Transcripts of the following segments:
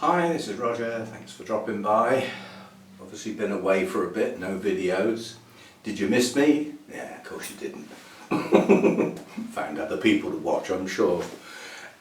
Hi, this is Roger, thanks for dropping by. Obviously been away for a bit, no videos. Did you miss me? Yeah, of course you didn't. Found other people to watch, I'm sure.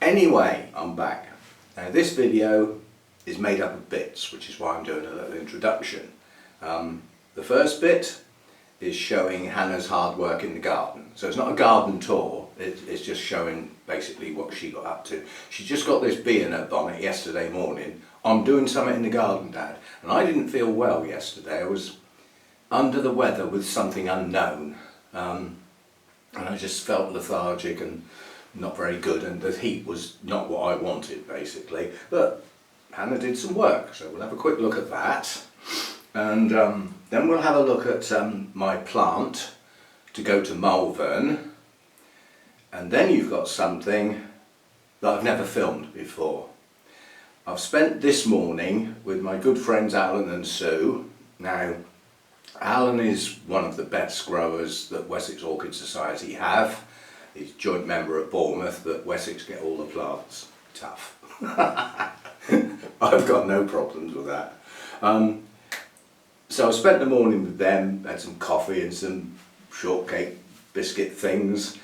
Anyway, I'm back. Now this video is made up of bits, which is why I'm doing a little introduction. The first bit is showing Hannah's hard work in the garden. So it's not a garden tour, it's just showing basically what she got up to. She just got this bee in her bonnet yesterday morning. I'm doing something in the garden, Dad. And I didn't feel well yesterday. I was under the weather with something unknown. And I just felt lethargic and not very good, and the heat was not what I wanted basically. But Hannah did some work, so we'll have a quick look at that. And then we'll have a look at my plant to go to Malvern. And then you've got something that I've never filmed before. I've spent this morning with my good friends Alan and Sue. Now, Alan is one of the best growers that Wessex Orchid Society have. He's joint member at Bournemouth, but Wessex get all the plants. Tough. I've got no problems with that. So I spent the morning with them, had some coffee and some shortcake biscuit things.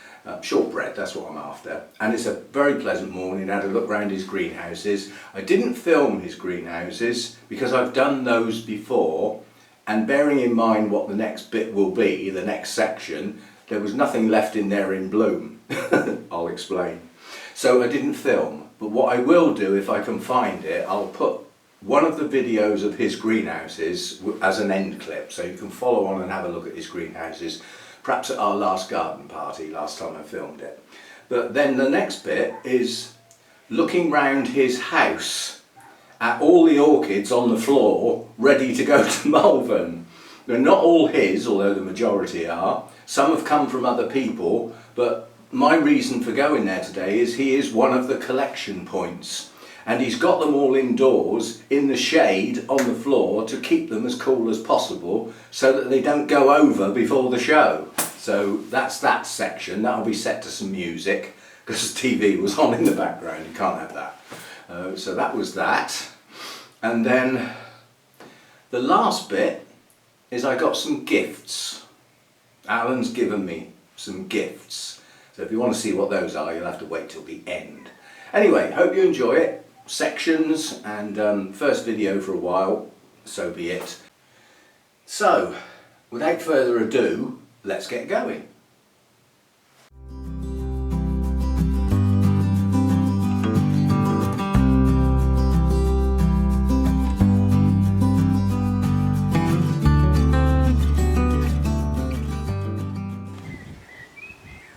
Shortbread, that's what I'm after. And it's a very pleasant morning. I had a look around his greenhouses. I didn't film his greenhouses because I've done those before, and bearing in mind what the next bit will be, the next section, there was nothing left in there in bloom. I'll explain. So I didn't film, but what I will do, if I can find it, I'll put one of the videos of his greenhouses as an end clip, so you can follow on and have a look at his greenhouses, perhaps at our last garden party, last time I filmed it. But then the next bit is looking round his house at all the orchids on the floor ready to go to Malvern. They're not all his, although the majority are. Some have come from other people, but my reason for going there today is he is one of the collection points. And he's got them all indoors in the shade on the floor to keep them as cool as possible so that they don't go over before the show. So that's that section. That'll be set to some music because TV was on in the background. You can't have that. So that was that. And then the last bit is I got some gifts. Alan's given me some gifts. So if you want to see what those are, you'll have to wait till the end. Anyway, hope you enjoy it. Sections and first video for a while, so be it. So, without further ado, let's get going.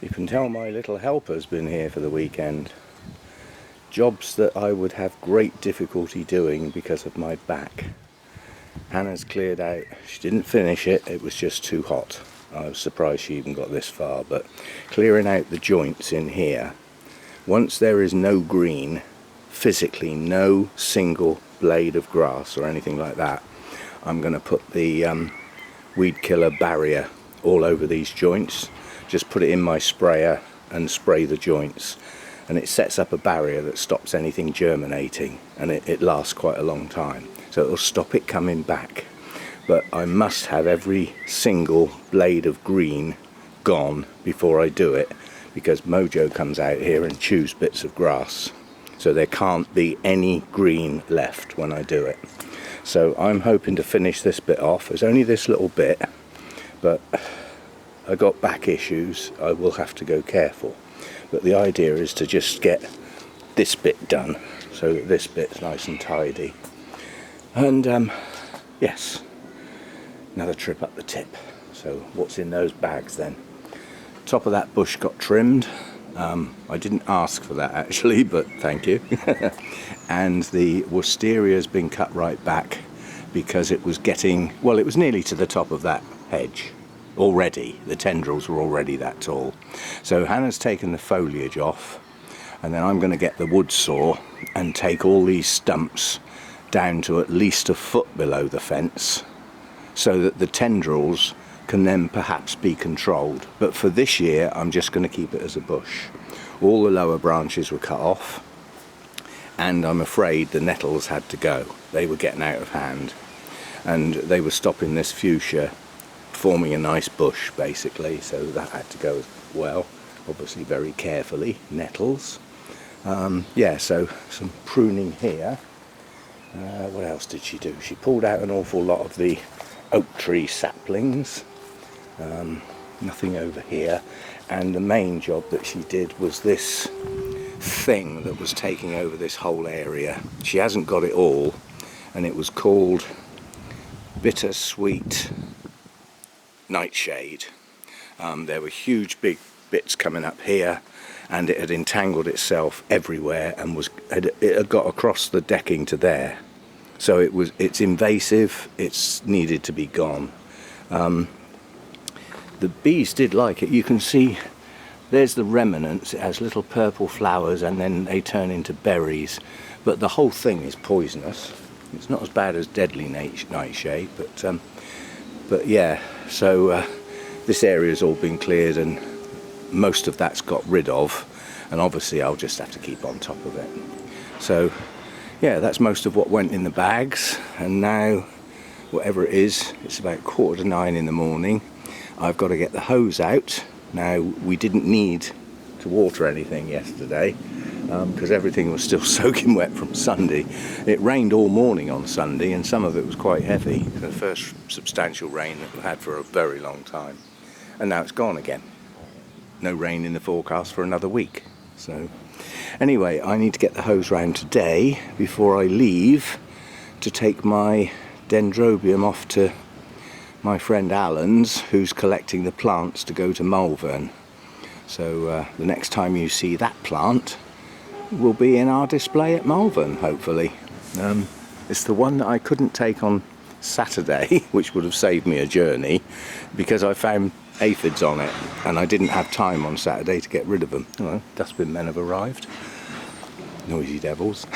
You can tell my little helper's been here for the weekend. Jobs that I would have great difficulty doing because of my back. Hannah's cleared out. She didn't finish it, it was just too hot. I was surprised she even got this far, but clearing out the joints in here, once there is no green, physically no single blade of grass or anything like that, I'm going to put the weed killer barrier all over these joints. Just put it in my sprayer and spray the joints. And it sets up a barrier that stops anything germinating, and it lasts quite a long time, so it'll stop it coming back. But I must have every single blade of green gone before I do it, because Mojo comes out here and chews bits of grass, so there can't be any green left when I do it. So I'm hoping to finish this bit off. There's only this little bit, but I got back issues, I will have to go careful. But the idea is to just get this bit done so that this bit's nice and tidy. And yes, another trip up the tip. So what's in those bags then? Top of that bush got trimmed. I didn't ask for that actually, but thank you. And the wistaria's been cut right back because it was getting, well, it was nearly to the top of that hedge. Already, the tendrils were already that tall. So Hannah's taken the foliage off, and then I'm going to get the wood saw and take all these stumps down to at least a foot below the fence so that the tendrils can then perhaps be controlled. But for this year I'm just going to keep it as a bush. All the lower branches were cut off, and I'm afraid the nettles had to go. They were getting out of hand, and they were stopping this fuchsia forming a nice bush basically, so that had to go as well, obviously very carefully. Nettles. Yeah, so some pruning here. What else did she do? She pulled out an awful lot of the oak tree saplings. Nothing over here, and the main job that she did was this thing that was taking over this whole area. She hasn't got it all, and it was called bittersweet nightshade. There were huge big bits coming up here, and it had entangled itself everywhere and it had got across the decking to there. So it's invasive, it's needed to be gone. The bees did like it. You can see there's the remnants. It has little purple flowers and then they turn into berries, but the whole thing is poisonous. It's not as bad as deadly nightshade, but yeah, so this area's all been cleared and most of that's got rid of, and obviously I'll just have to keep on top of it. So yeah, that's most of what went in the bags, and now whatever it is, it's about 8:45 in the morning. I've got to get the hose out. Now, we didn't need to water anything yesterday because everything was still soaking wet from Sunday. It rained all morning on Sunday, and some of it was quite heavy. The first substantial rain that we've had for a very long time. And now it's gone again. No rain in the forecast for another week. So anyway, I need to get the hose round today before I leave to take my Dendrobium off to my friend Alan's, who's collecting the plants to go to Malvern. So the next time you see that plant will be in our display at Malvern, hopefully. It's the one that I couldn't take on Saturday, which would have saved me a journey, because I found aphids on it and I didn't have time on Saturday to get rid of them. Well, dustbin men have arrived. Noisy devils.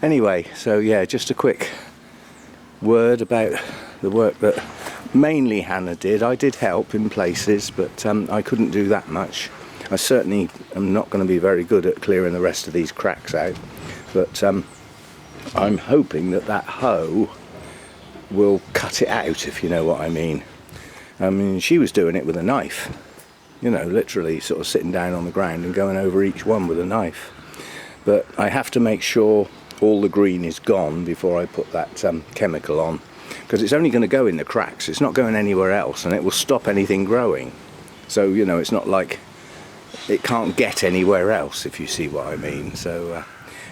Anyway, so yeah, just a quick word about the work that mainly Hannah did. I did help in places, but I couldn't do that much. I certainly am not going to be very good at clearing the rest of these cracks out, but I'm hoping that hoe will cut it out, if you know what I mean. I mean, she was doing it with a knife, you know, literally sort of sitting down on the ground and going over each one with a knife. But I have to make sure all the green is gone before I put that chemical on, because it's only going to go in the cracks, it's not going anywhere else, and it will stop anything growing. So, you know, it's not like it can't get anywhere else, if you see what I mean. So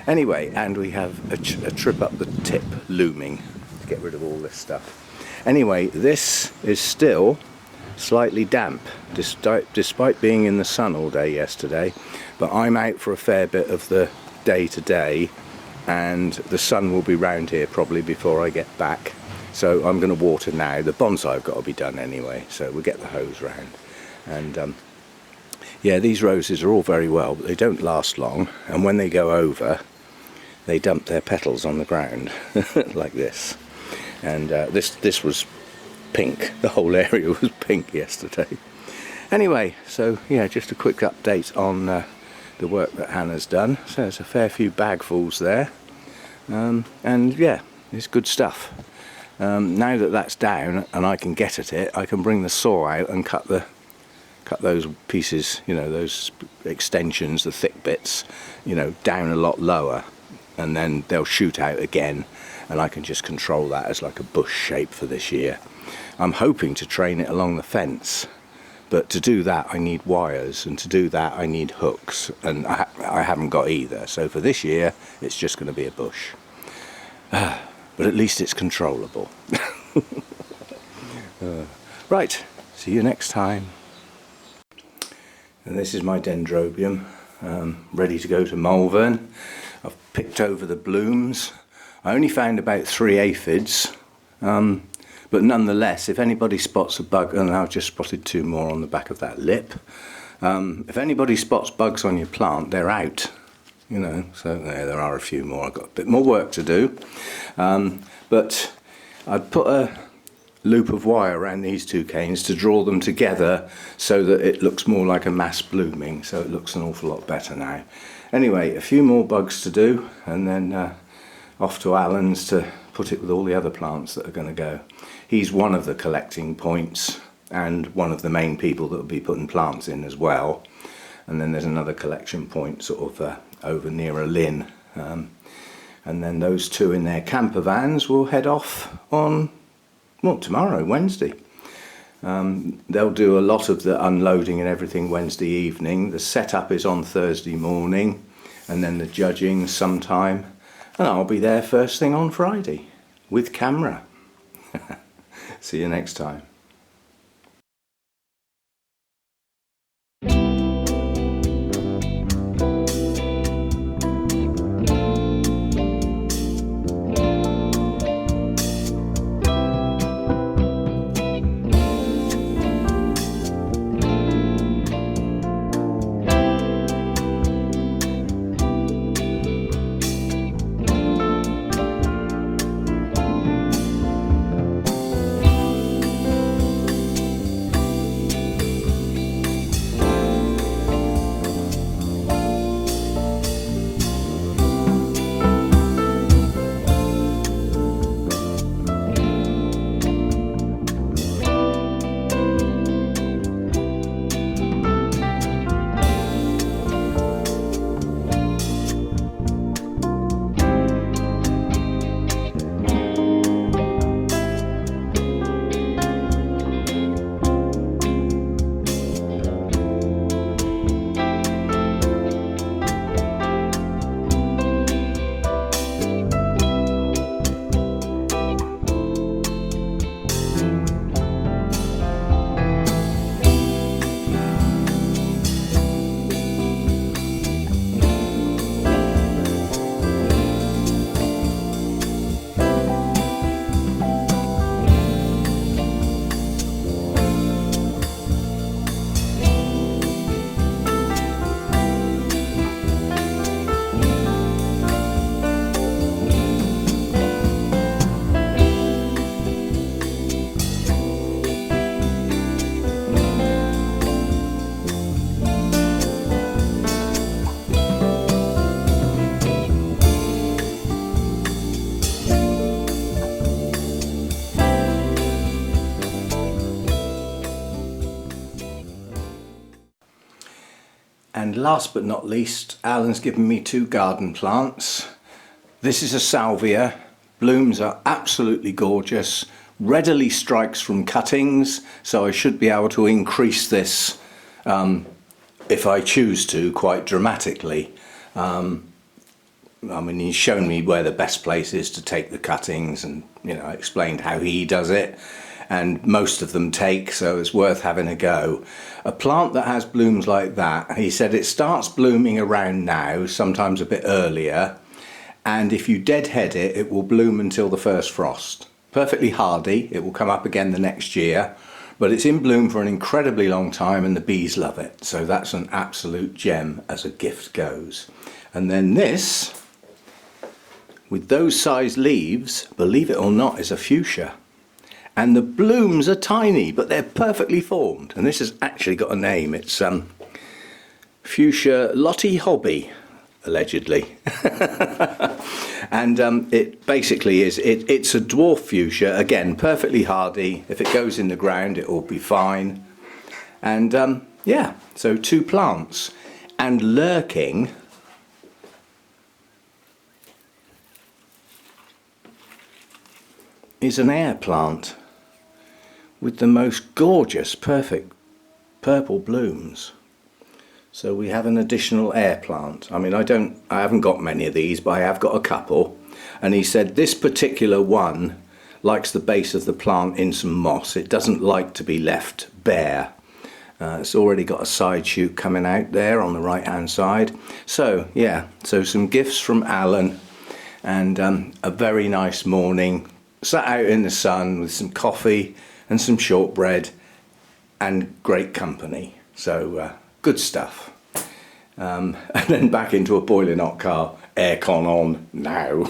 anyway, and we have a trip up the tip looming to get rid of all this stuff. Anyway, this is still slightly damp despite being in the sun all day yesterday, but I'm out for a fair bit of the day today, and the sun will be round here probably before I get back, so I'm going to water now. The bonsai have got to be done anyway, so we'll get the hose round. And yeah, these roses are all very well, but they don't last long, and when they go over they dump their petals on the ground like this. And this was pink, the whole area was pink yesterday. Anyway, so yeah, just a quick update on the work that Hannah's done. So there's a fair few bagfuls there, and yeah, it's good stuff. Now that that's down and I can get at it, I can bring the saw out and cut those pieces, you know, those extensions, the thick bits, you know, down a lot lower, and then they'll shoot out again, and I can just control that as like a bush shape for this year. I'm hoping to train it along the fence, but to do that I need wires, and to do that I need hooks, and I haven't got either. So for this year it's just going to be a bush, but at least it's controllable. Right, see you next time. And this is my Dendrobium, ready to go to Malvern. I've picked over the blooms. I only found about 3 aphids, but nonetheless, if anybody spots a bug, and I've just spotted 2 more on the back of that lip, if anybody spots bugs on your plant, they're out, you know. So there are a few more. I've got a bit more work to do, but I put loop of wire around these two canes to draw them together so that it looks more like a mass blooming, so it looks an awful lot better now. Anyway, a few more bugs to do, and then off to Alan's to put it with all the other plants that are going to go. He's one of the collecting points and one of the main people that will be putting plants in as well. And then there's another collection point sort of over near a Lynn. And then those two in their camper vans will head off on, well, tomorrow, Wednesday. They'll do a lot of the unloading and everything Wednesday evening. The setup is on Thursday morning, and then the judging sometime. And I'll be there first thing on Friday with camera. See you next time. And last but not least, Alan's given me two garden plants. This is a Salvia. Blooms are absolutely gorgeous, readily strikes from cuttings, so I should be able to increase this if I choose to, quite dramatically. I mean, he's shown me where the best place is to take the cuttings, and explained how he does it, and most of them take, so it's worth having a go. A plant that has blooms like that, he said it starts blooming around now, sometimes a bit earlier, and if you deadhead it, it will bloom until the first frost. Perfectly hardy, it will come up again the next year, but it's in bloom for an incredibly long time and the bees love it, so that's an absolute gem as a gift goes. And then this, with those size leaves, believe it or not, is a fuchsia. And the blooms are tiny, but they're perfectly formed. And this has actually got a name. It's Fuchsia Lottie Hobby, allegedly. And it basically is, it's a dwarf fuchsia, again, perfectly hardy. If it goes in the ground, it will be fine. And yeah, so two plants. And lurking is an air plant with the most gorgeous, perfect purple blooms. So we have an additional air plant. I mean, I haven't got many of these, but I have got a couple. And he said this particular one likes the base of the plant in some moss. It doesn't like to be left bare. It's already got a side shoot coming out there on the right hand side. So yeah, so some gifts from Alan, and a very nice morning. Sat out in the sun with some coffee and some shortbread and great company. So good stuff. And then back into a boiling hot car, aircon on now.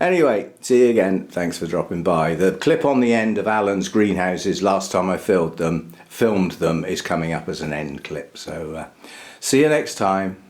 Anyway, see you again. Thanks for dropping by. The clip on the end of Alan's greenhouses last time I filmed them is coming up as an end clip. So see you next time.